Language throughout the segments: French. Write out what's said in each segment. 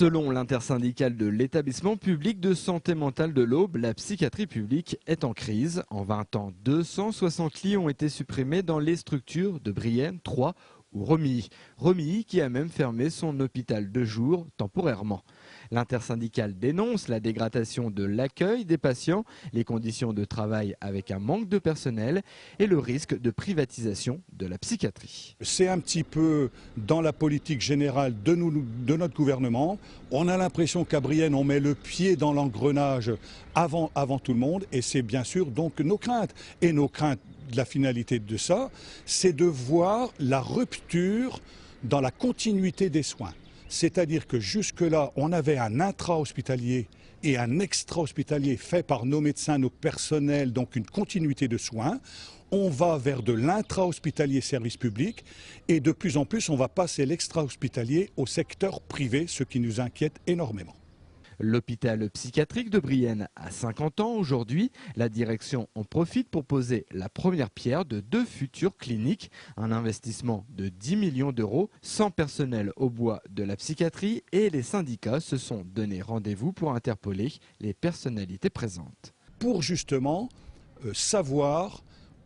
Selon l'intersyndicale de l'établissement public de santé mentale de l'Aube, la psychiatrie publique est en crise. En 20 ans, 260 lits ont été supprimés dans les structures de Brienne, Troyes ou Romilly. Romilly qui a même fermé son hôpital de jour temporairement. L'intersyndicale dénonce la dégradation de l'accueil des patients, les conditions de travail avec un manque de personnel et le risque de privatisation de la psychiatrie. C'est un petit peu dans la politique générale de notre gouvernement. On a l'impression qu'à Brienne, on met le pied dans l'engrenage avant tout le monde et c'est bien sûr donc nos craintes. Et nos craintes, la finalité de ça, c'est de voir la rupture dans la continuité des soins. C'est-à-dire que jusque-là, on avait un intra-hospitalier et un extra-hospitalier fait par nos médecins, nos personnels, donc une continuité de soins. On va vers de l'intra-hospitalier service public et de plus en plus, on va passer l'extra-hospitalier au secteur privé, ce qui nous inquiète énormément. L'hôpital psychiatrique de Brienne a 50 ans aujourd'hui. La direction en profite pour poser la première pierre de 2 futures cliniques. Un investissement de 10 millions d'euros, sans personnel au bois de la psychiatrie et les syndicats se sont donné rendez-vous pour interpeller les personnalités présentes. Pour justement savoir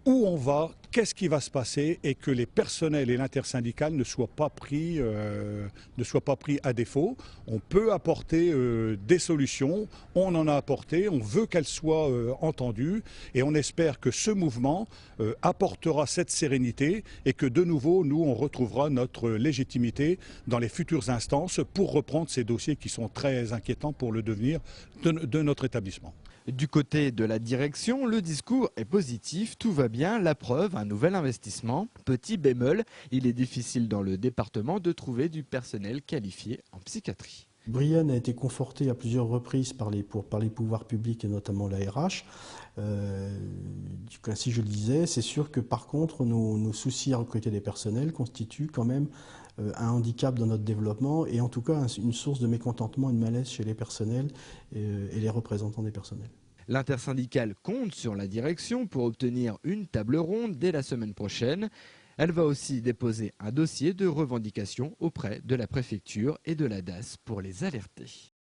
où on va, qu'est-ce qui va se passer et que les personnels et l'intersyndicale ne soient pas pris à défaut. On peut apporter des solutions, on en a apporté, on veut qu'elles soient entendues et on espère que ce mouvement apportera cette sérénité et que de nouveau, nous, on retrouvera notre légitimité dans les futures instances pour reprendre ces dossiers qui sont très inquiétants pour le devenir de notre établissement. Du côté de la direction, le discours est positif, tout va bien, la preuve, un nouvel investissement. Petit bémol, il est difficile dans le département de trouver du personnel qualifié en psychiatrie. Brienne a été confortée à plusieurs reprises par les pouvoirs publics et notamment la RH. Ainsi je le disais, c'est sûr que par contre nos soucis à recruter des personnels constituent quand même un handicap dans notre développement et en tout cas une source de mécontentement et de malaise chez les personnels et les représentants des personnels. L'intersyndicale compte sur la direction pour obtenir une table ronde dès la semaine prochaine. Elle va aussi déposer un dossier de revendication auprès de la préfecture et de la DAS pour les alerter.